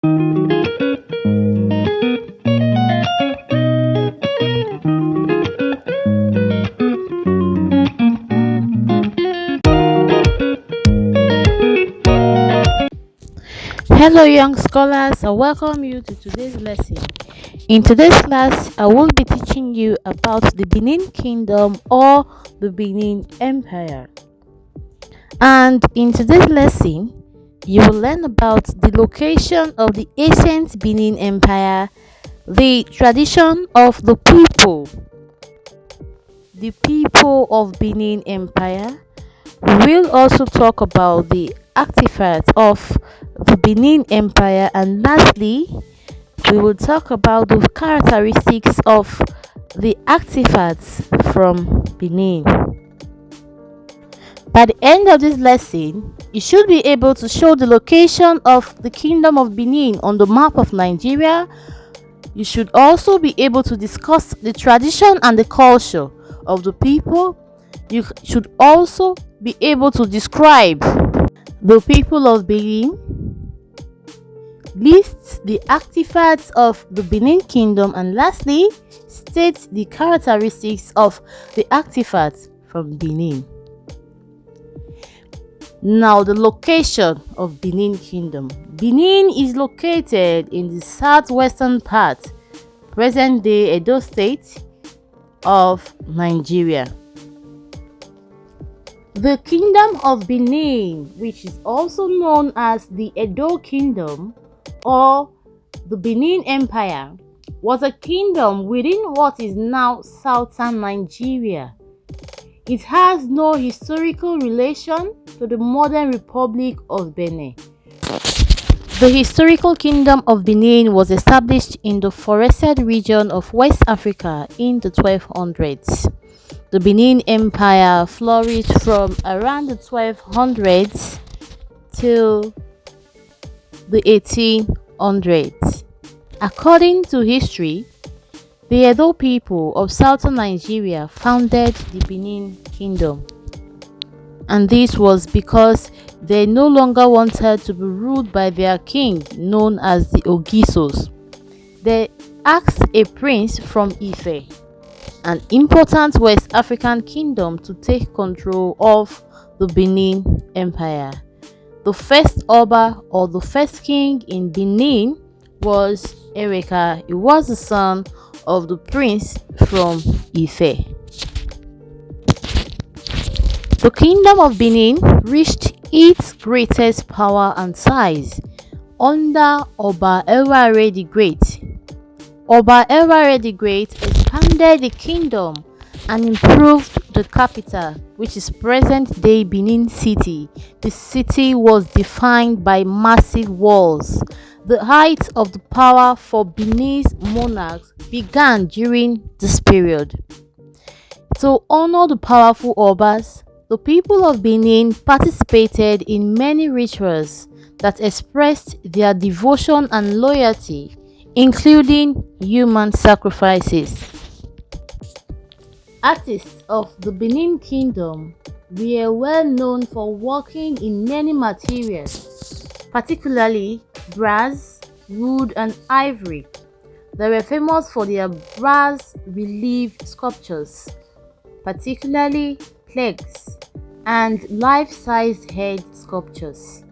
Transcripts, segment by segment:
Hello, young scholars. I welcome you to today's lesson. In today's class, I will be teaching you about the Benin Kingdom or the Benin Empire. And in today's lesson, you will learn about the location of the ancient Benin Empire, the tradition of the people of Benin Empire. We will also talk about the artifacts of the Benin Empire, and lastly, we will talk about the characteristics of the artifacts from Benin. By the end of this lesson, you should be able to show the location of the Kingdom of Benin on the map of Nigeria. You should also be able to discuss the tradition and the culture of the people. You should also be able to describe the people of Benin, list the artifacts of the Benin Kingdom, and lastly, state the characteristics of the artifacts from Benin. Now, the location of Benin Kingdom. Benin is located in the southwestern part, present-day Edo State of Nigeria. The Kingdom of Benin, which is also known as the Edo Kingdom or the Benin Empire, was a kingdom within what is now southern Nigeria. It has no historical relation to the modern Republic of Benin. The historical Kingdom of Benin was established in the forested region of West Africa in the 1200s. The Benin Empire flourished from around the 1200s till the 1800s. According to history, the Edo people of southern Nigeria founded the Benin Kingdom, and this was because they no longer wanted to be ruled by their king, known as the Ogisos. They asked a prince from Ife, an important West African kingdom, to take control of the Benin Empire. The first Oba, or the first king in Benin, was Ereka. He was the son of the prince from Ife. The Kingdom of Benin reached its greatest power and size under Oba Elware the Great. Oba Elware the Great expanded the kingdom and improved the capital, which is present-day Benin City. The city was defined by massive walls. The height of the power for Benin's monarchs began during this period. To honor the powerful Obas, the people of Benin participated in many rituals that expressed their devotion and loyalty, including human sacrifices. Artists of the Benin Kingdom were well known for working in many materials, particularly brass, wood, and ivory. They were famous for their brass relief sculptures, particularly plaques and life-size head sculptures.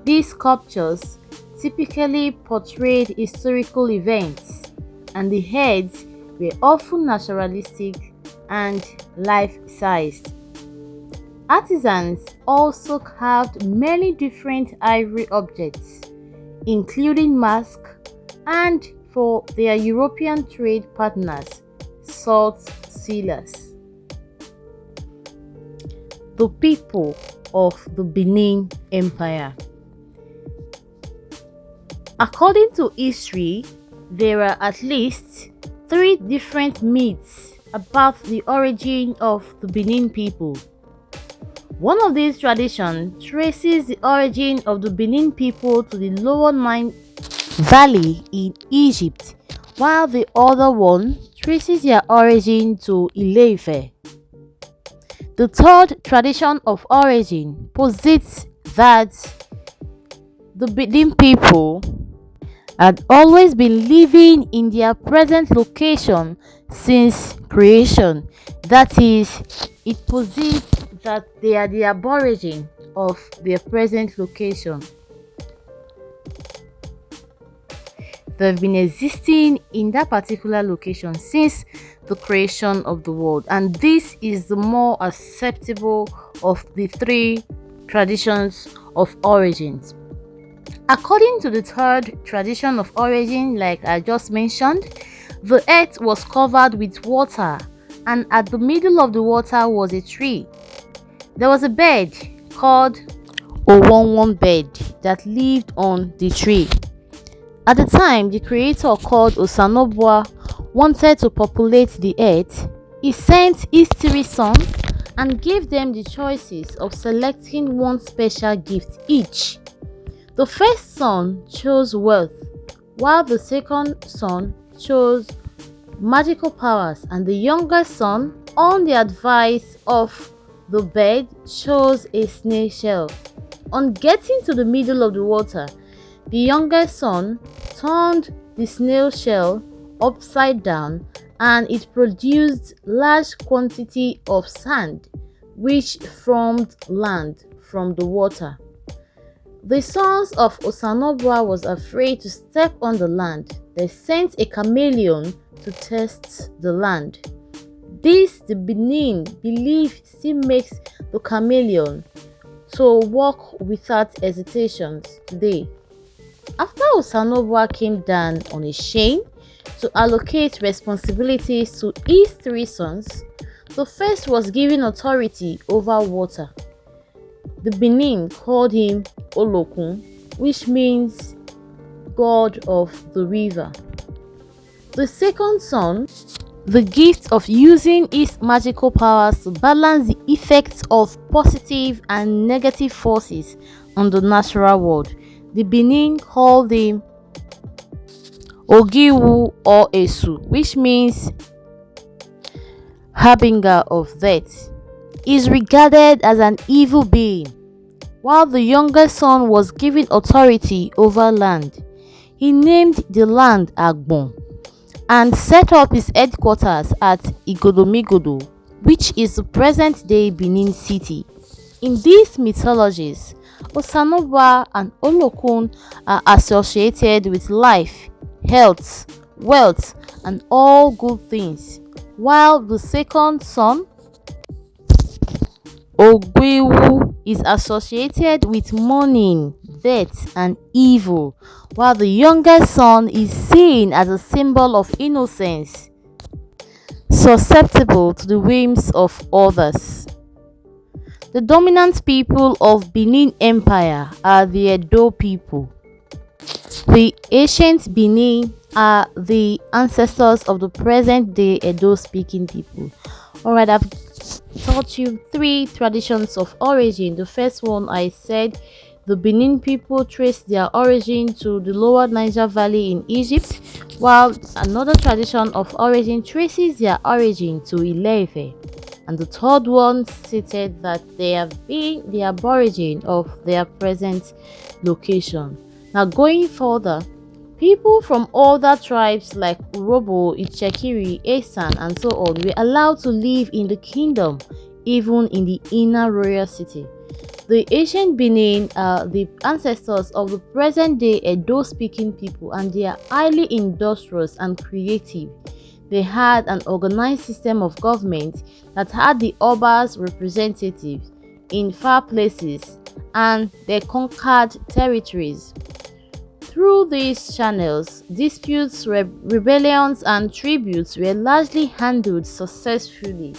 These sculptures typically portrayed historical events, and the heads were often naturalistic and life-sized. Artisans also carved many different ivory objects, including masks, and for their European trade partners, salt sealers. The people of the Benin Empire. According to history, there are at least 3 different myths about the origin of the Benin people. One of these traditions traces the origin of the Benin people to the Lower Nile Valley in Egypt, while the other one traces their origin to Ile-Ife. The third tradition of origin posits that The Benin people had always been living in their present location since creation. That is, it posits that they are the aborigine of their present location. They've been existing in that particular location since the creation of the world, and this is the more acceptable of the three traditions of origins. According to the third tradition of origin, like I just mentioned, the earth was covered with water, and at the middle of the water was a tree. There was a bird called a bird that lived on the tree. At the time the creator, called Osanobua, wanted to populate the earth, he sent his three sons and gave them the choices of selecting one special gift each. The first son chose wealth, while the second son chose magical powers, and the youngest son, on the advice of the bird, chose a snail shell. On getting to the middle of the water, the youngest son turned the snail shell upside down, and it produced large quantity of sand, which formed land from the water. The sons of Osanobua was afraid to step on the land. They sent a chameleon to test the land. This, the Benin belief, still makes the chameleon to walk without hesitations today. After Osanobua came down on a chain to allocate responsibilities to his three sons, the first was given authority over water. The Benin called him Olokun, which means God of the river. The second son, the gift of using his magical powers to balance the effects of positive and negative forces on the natural world. The Benin called him Ogiwu or Esu, which means harbinger of death. He is regarded as an evil being. While the younger son was given authority over land, he named the land Agbon and set up his headquarters at Igodomigodo, which is the present-day Benin City. In these mythologies, Osanobua and Olokun are associated with life, health, wealth, and all good things, while the second son, Ogwewu, is associated with mourning, death, and evil, while the youngest son is seen as a symbol of innocence, susceptible to the whims of others. The dominant people of Benin Empire are the Edo people. The ancient Benin are the ancestors of the present-day Edo-speaking people. Alright, I've taught you three traditions of origin. The first one, I said the Benin people trace their origin to the lower Niger Valley in Egypt, while another tradition of origin traces their origin to Ile-Ife. And the third one stated that they have been the aborigine of their present location. Now, going further, people from other tribes like Urobo, Ichekiri, Esan, and so on were allowed to live in the kingdom, even in the inner royal city. The ancient Benin are the ancestors of the present-day Edo-speaking people, and they are highly industrious and creative. They had an organized system of government that had the Oba's representatives in far places, and they conquered territories. Through these channels, disputes, rebellions, and tributes were largely handled successfully.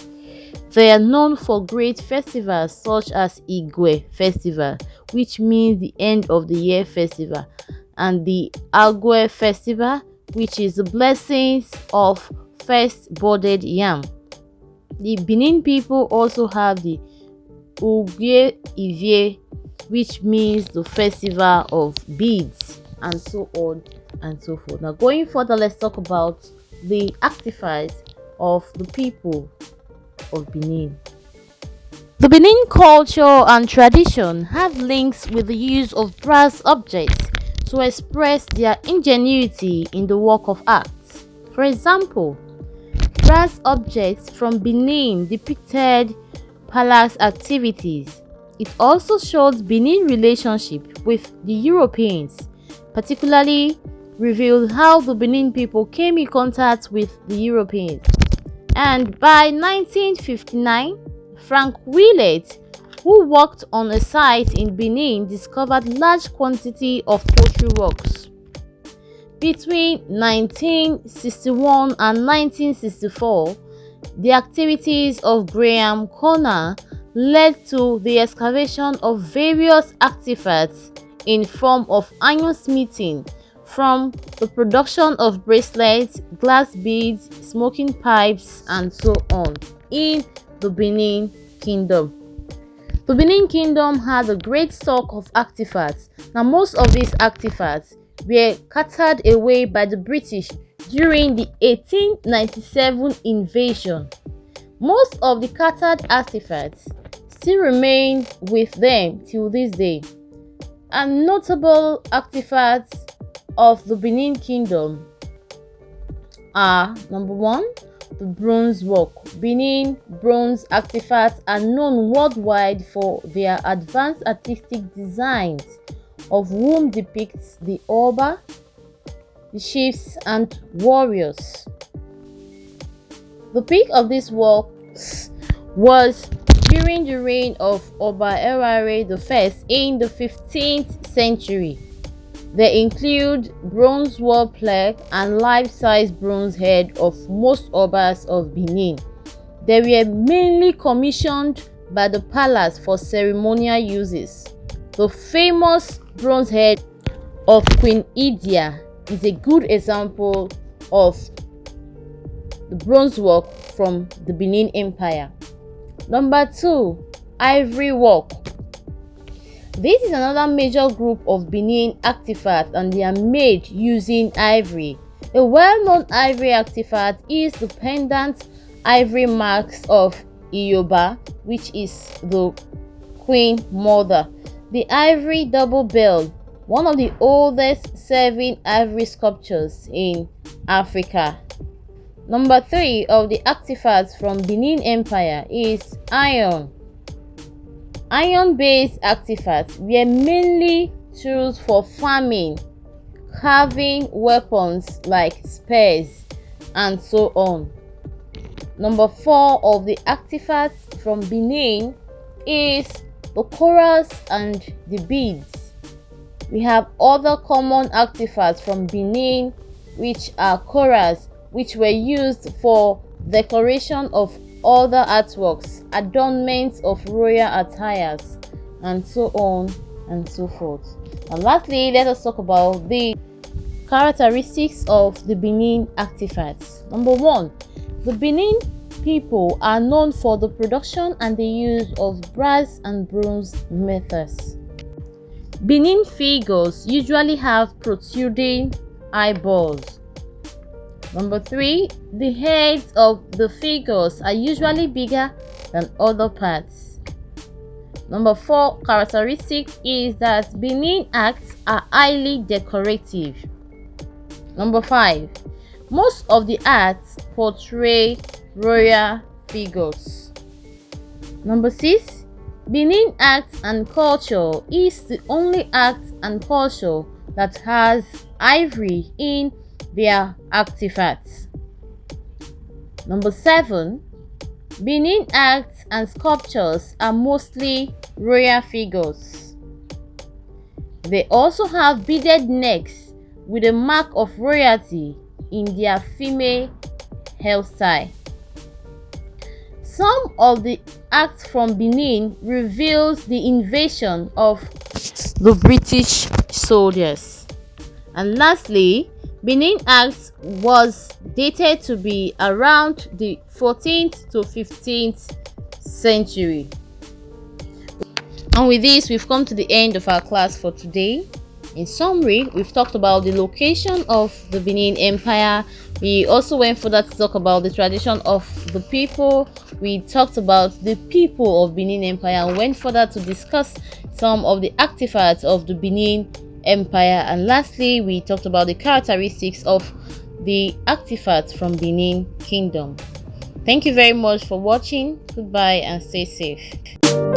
They are known for great festivals such as Igwe Festival, which means the end of the year festival, and the Agwe Festival, which is the blessings of first budded yam. The Benin people also have the Ugwe Ivie, which means the festival of beads, and so on and so forth. Now, going further, let's talk about the artifacts of the people of Benin. The Benin culture and tradition have links with the use of brass objects to express their ingenuity in the work of art. For example, brass objects from Benin depicted palace activities. It also showed Benin's relationship with the Europeans, particularly revealed how the Benin people came in contact with the Europeans. And by 1959, Frank Willett, who worked on a site in Benin, discovered large quantity of pottery works. Between 1961 and 1964, the activities of Graham Corner led to the excavation of various artifacts in form of ironsmithing, from the production of bracelets, glass beads, smoking pipes, and so on, in the Benin Kingdom. The Benin Kingdom had a great stock of artifacts. Now, most of these artifacts were carted away by the British during the 1897 invasion. Most of the carted artifacts still remain with them till this day. And notable artifacts of the Benin Kingdom are: number one, the bronze work. Benin bronze artifacts are known worldwide for their advanced artistic designs, of whom depicts the Oba, the chiefs, and warriors. The peak of these works was during the reign of Oba Erare I in the 15th century. They include bronze war plaque and life-size bronze head of most Obas of Benin. They were mainly commissioned by the palace for ceremonial uses. The famous bronze head of Queen Idia is a good example of the bronze work from the Benin Empire. Number 2, ivory work. This is another major group of Benin artifacts, and they are made using ivory. A well-known ivory artifact is the pendant ivory marks of Iyoba, which is the Queen Mother. The ivory double bell, one of the oldest serving ivory sculptures in Africa. Number 3 of the artifacts from Benin Empire is iron. Iron-based artifacts were mainly tools for farming, carving weapons like spears, and so on. Number 4 of the artifacts from Benin is the corals and the beads. We have other common artifacts from Benin, which are corals, which were used for decoration of other artworks, adornments of royal attires, and so on and so forth. And lastly, let us talk about the characteristics of the Benin artifacts. Number 1, the Benin people are known for the production and the use of brass and bronze metals. Benin figures usually have protruding eyeballs. Number 3, the heads of the figures are usually bigger than other parts. Number 4 characteristic is that Benin acts are highly decorative. Number 5, most of the arts portray royal figures. Number 6, Benin arts and culture is the only art and culture that has ivory in their artifacts. Number 7, Benin arts and sculptures are mostly royal figures. They also have beaded necks with a mark of royalty in their female hairstyle. Some of the acts from Benin reveals the invasion of the British soldiers. And lastly, Benin Acts was dated to be around the 14th to 15th century. And with this, we've come to the end of our class for today. In summary, we've talked about the location of the Benin Empire. We also went further to talk about the tradition of the people. We talked about the people of Benin Empire and went further to discuss some of the artifacts of the Benin Empire, and lastly we talked about the characteristics of the artifacts from Benin Kingdom. Thank you very much for watching. Goodbye and stay safe.